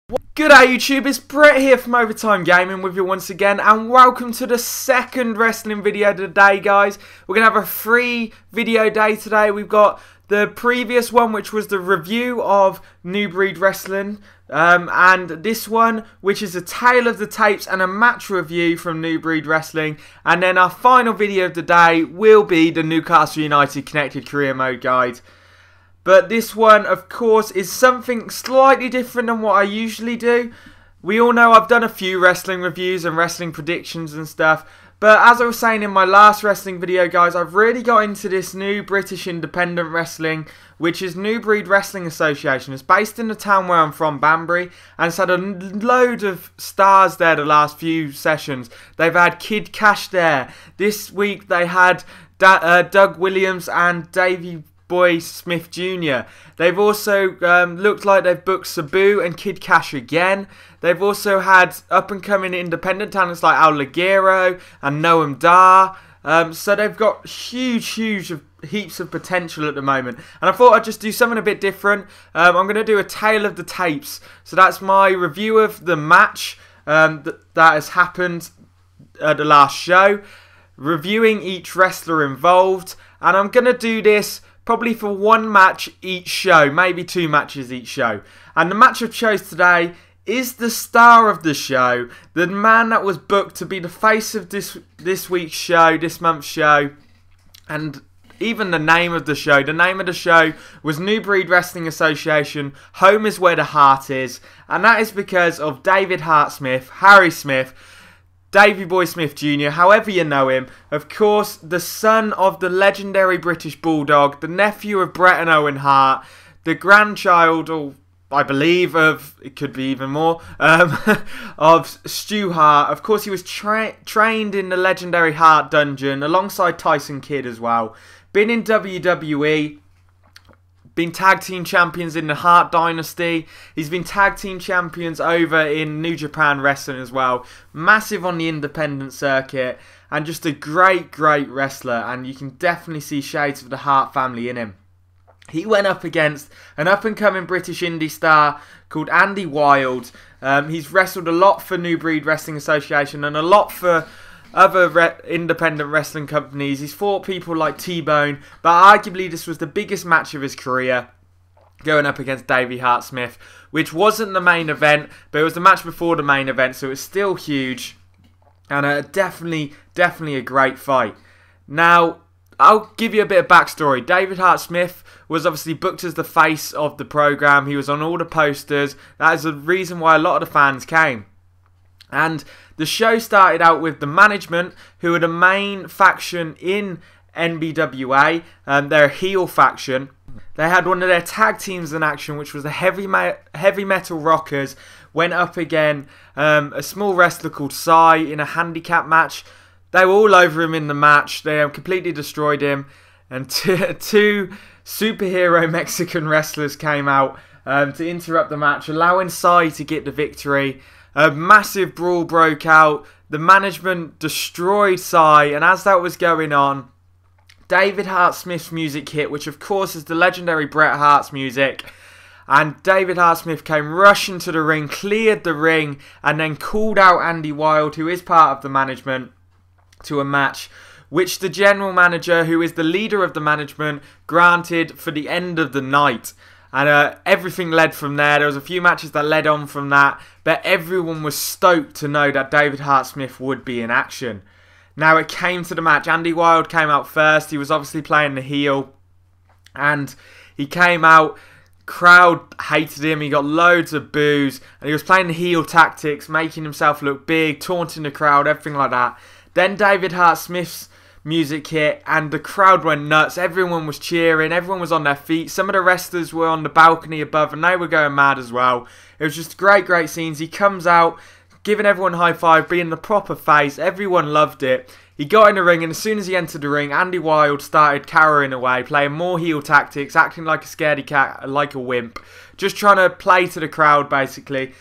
G'day YouTube, it's Brett here from Overtime Gaming with you once again, and welcome to the second wrestling video today, guys. We're going to have a free video day today. We've got the previous one, which was the review of New Breed Wrestling, and this one, which is a tale of the tapes and a match review from New Breed Wrestling. And then our final video of the day will be the Newcastle United Connected Career Mode Guide. But this one, of course, is something slightly different than what I usually do. We all know I've done a few wrestling reviews and wrestling predictions and stuff. But as I was saying in my last wrestling video, guys, I've really got into this new British independent wrestling, which is New Breed Wrestling Association. It's based in the town where I'm from, Banbury, and it's had a load of stars there the last few sessions. They've had Kid Cash there. This week they had Doug Williams and Davey Boy Smith Jr. They've also looked like they've booked Sabu and Kid Cash again. They've also had up-and-coming independent talents like Ligero and Noam Dar. So they've got heaps of potential at the moment. And I thought I'd just do something a bit different. I'm going to do a tale of the tapes. So that's my review of the match that has happened at the last show. Reviewing each wrestler involved. And I'm going to do this probably for one match each show, maybe two matches each show. And the match I've chose today is the star of the show, the man that was booked to be the face of this week's show, this month's show, and even the name of the show. The name of the show was New Breed Wrestling Association, Home is Where the Heart Is, and that is because of David Hart Smith, Harry Smith, Davey Boy Smith Jr., however you know him, of course, the son of the legendary British Bulldog, the nephew of Bret and Owen Hart, the grandchild, or I believe of, it could be even more, of Stu Hart. Of course, he was trained in the legendary Hart Dungeon, alongside Tyson Kidd as well. Been in WWE. Been tag team champions in the Hart Dynasty. He's been tag team champions over in New Japan Wrestling as well. Massive on the independent circuit. And just a great wrestler. And you can definitely see shades of the Hart family in him. He went up against an up-and-coming British indie star called Andy Wilde. He's wrestled a lot for New Breed Wrestling Association and a lot for other independent wrestling companies. He's fought people like T-Bone, but arguably this was the biggest match of his career, going up against Davey Hart Smith, which wasn't the main event, but it was the match before the main event, so it's still huge, and definitely a great fight. Now, I'll give you a bit of backstory. David Hart Smith was obviously booked as the face of the program. He was on all the posters. That is the reason why a lot of the fans came. And the show started out with the management, who are the main faction in NBWA. They're a heel faction. They had one of their tag teams in action, which was the Heavy Metal Rockers. Went up again a small wrestler called Sai in a handicap match. They were all over him in the match. They completely destroyed him. And two superhero Mexican wrestlers came out to interrupt the match, allowing Sai to get the victory. A massive brawl broke out. The management destroyed Sai, and as that was going on, David Hart Smith's music hit, which of course is the legendary Bret Hart's music. And David Hart Smith came rushing to the ring, cleared the ring, and then called out Andy Wilde, who is part of the management, to a match, which the general manager, who is the leader of the management, granted for the end of the night. And everything led from there. There was a few matches that led on from that. But everyone was stoked to know that David Hart Smith would be in action. Now it came to the match. Andy Wilde came out first. He was obviously playing the heel. And he came out. Crowd hated him. He got loads of boos. And he was playing the heel tactics, making himself look big, taunting the crowd, everything like that. Then David Hart Smith's music hit and the crowd went nuts. Everyone was cheering, everyone was on their feet. Some of the wrestlers were on the balcony above and they were going mad as well. It was just great scenes. He comes out giving everyone a high five, being the proper face. Everyone loved it. He got in the ring, and as soon as he entered the ring, Andy Wilde started cowering away, playing more heel tactics, acting like a scaredy cat, like a wimp, just trying to play to the crowd basically.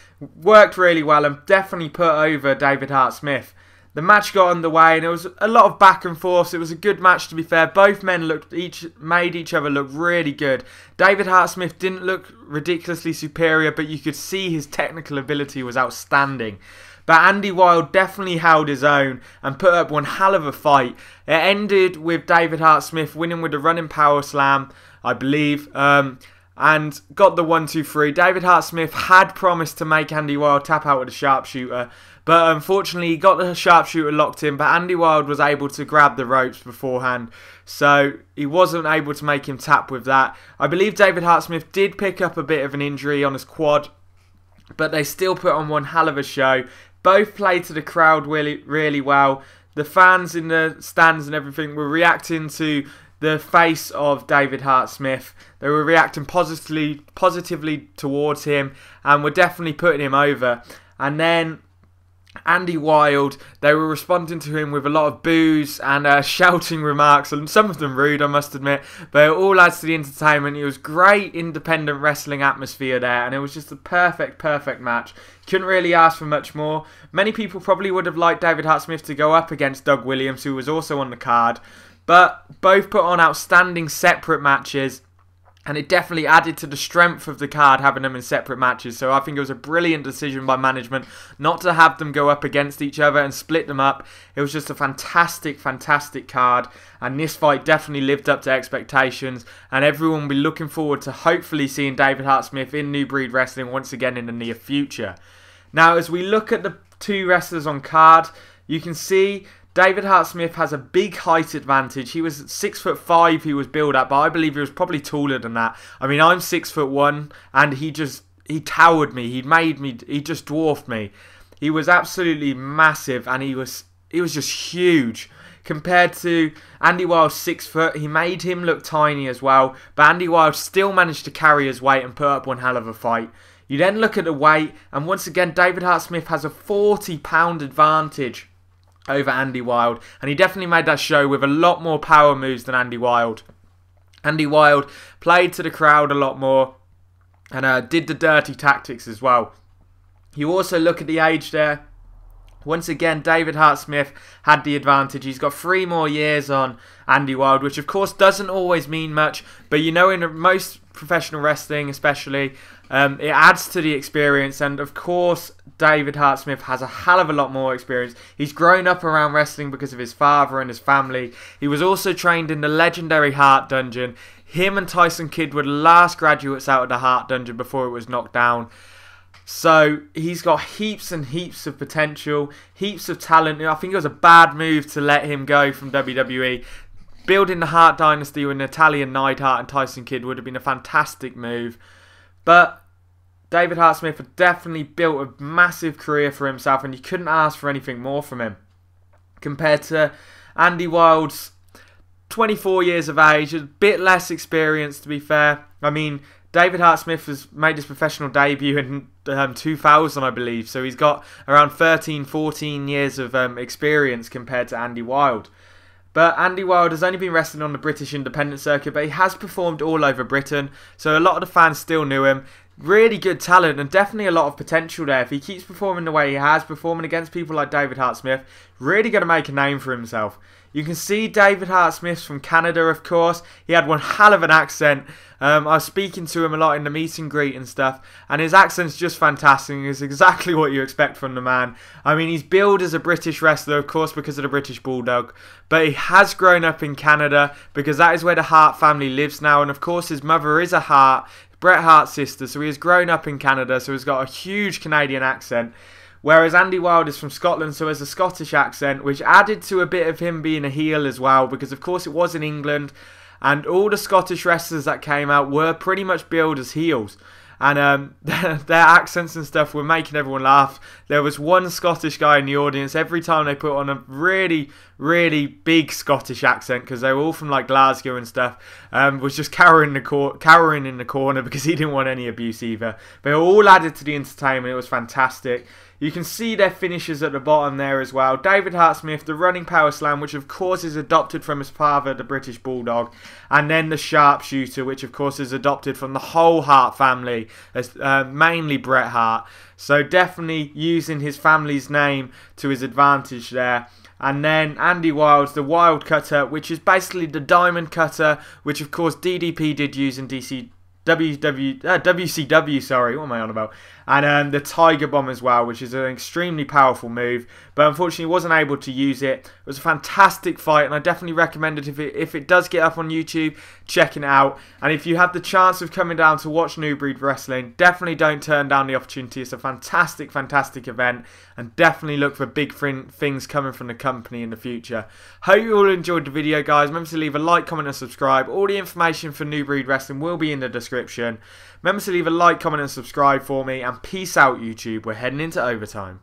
Worked really well and definitely put over David Hart Smith. the match got underway and it was a lot of back and forth. It was a good match, to be fair. Both men made each other look really good. David Hart Smith didn't look ridiculously superior, but you could see his technical ability was outstanding. But Andy Wilde definitely held his own and put up one hell of a fight. It ended with David Hart Smith winning with a running power slam, I believe, and got the 1-2-3. David Hart Smith had promised to make Andy Wilde tap out with a sharpshooter, but unfortunately he got the sharpshooter locked in, but Andy Wilde was able to grab the ropes beforehand, so he wasn't able to make him tap with that. I believe David Hart Smith did pick up a bit of an injury on his quad, but they still put on one hell of a show. Both played to the crowd really well. The fans in the stands and everything were reacting to the face of David Hart Smith. They were reacting positively towards him and were definitely putting him over. And then Andy Wilde, they were responding to him with a lot of boos and shouting remarks, and some of them rude, I must admit, but it all adds to the entertainment. It was great independent wrestling atmosphere there, and it was just a perfect match. Couldn't really ask for much more. Many people probably would have liked David Hart Smith to go up against Doug Williams, who was also on the card, but both put on outstanding separate matches. And it definitely added to the strength of the card having them in separate matches. So I think it was a brilliant decision by management not to have them go up against each other and split them up. It was just a fantastic card. And this fight definitely lived up to expectations. And everyone will be looking forward to hopefully seeing David Hart Smith in New Breed Wrestling once again in the near future. Now, as we look at the two wrestlers on card, you can see David Hart Smith has a big height advantage. He was 6'5", he was billed at, but I believe he was probably taller than that. I mean, I'm 6'1", and he towered me. He just dwarfed me. He was absolutely massive, and he was just huge. Compared to Andy Wilde's 6 foot, he made him look tiny as well, but Andy Wilde still managed to carry his weight and put up one hell of a fight. You then look at the weight, and once again, David Hart Smith has a 40-pound advantage over Andy Wilde, and he definitely made that show with a lot more power moves than Andy Wilde. Andy Wilde played to the crowd a lot more and did the dirty tactics as well. You also look at the age there. Once again, David Hart Smith had the advantage. He's got 3 more years on Andy Wilde, which of course doesn't always mean much, but you know, in most professional wrestling especially, it adds to the experience. And of course, David Hart Smith has a hell of a lot more experience. He's grown up around wrestling because of his father and his family. He was also trained in the legendary Hart Dungeon. Him and Tyson Kidd were the last graduates out of the Hart Dungeon before it was knocked down. So he's got heaps and heaps of potential, heaps of talent. I think it was a bad move to let him go from WWE. Building the Hart Dynasty with Natalya Neidhart and Tyson Kidd would have been a fantastic move. But David Hart Smith had definitely built a massive career for himself, and you couldn't ask for anything more from him. Compared to Andy Wilde's 24 years of age, a bit less experience, to be fair. I mean, David Hart Smith has made his professional debut in 2000, I believe. So he's got around 13, 14 years of experience compared to Andy Wilde. But Andy Wilde has only been wrestling on the British independent circuit, but he has performed all over Britain. So a lot of the fans still knew him. Really good talent and definitely a lot of potential there. If he keeps performing the way he has, performing against people like David Hart Smith, really going to make a name for himself. You can see David Hart Smith's from Canada, of course. He had one hell of an accent. I was speaking to him a lot in the meet and greet and stuff, and his accent's just fantastic. It's exactly what you expect from the man. I mean, he's billed as a British wrestler, of course, because of the British Bulldog, but he has grown up in Canada because that is where the Hart family lives now, and of course his mother is a Hart, Bret Hart's sister, so he has grown up in Canada, so he's got a huge Canadian accent. Whereas Andy Wilde is from Scotland, so has a Scottish accent, which added to a bit of him being a heel as well, because of course it was in England, and all the Scottish wrestlers that came out were pretty much billed as heels. And their accents and stuff were making everyone laugh. There was one Scottish guy in the audience, every time they put on a really, really big Scottish accent, because they were all from like Glasgow and stuff, was just cowering in the corner because he didn't want any abuse either. But it all added to the entertainment. It was fantastic. You can see their finishers at the bottom there as well. David Hart Smith, the running power slam, which of course is adopted from his father, the British Bulldog. And then the sharpshooter, which of course is adopted from the whole Hart family, as mainly Bret Hart. So definitely using his family's name to his advantage there. And then Andy Wilde's the Wild Cutter, which is basically the diamond cutter, which of course DDP did use in WCW, sorry, what am I on about? And the Tiger Bomb as well, which is an extremely powerful move, but unfortunately wasn't able to use it. It was a fantastic fight, and I definitely recommend it if it does get up on YouTube, checking it out. And if you have the chance of coming down to watch New Breed Wrestling, definitely don't turn down the opportunity. It's a fantastic, fantastic event, and definitely look for big things coming from the company in the future. Hope you all enjoyed the video, guys. Remember to leave a like, comment, and subscribe. All the information for New Breed Wrestling will be in the description. Remember to leave a like, comment, and subscribe for me, and peace out, YouTube. We're heading into overtime.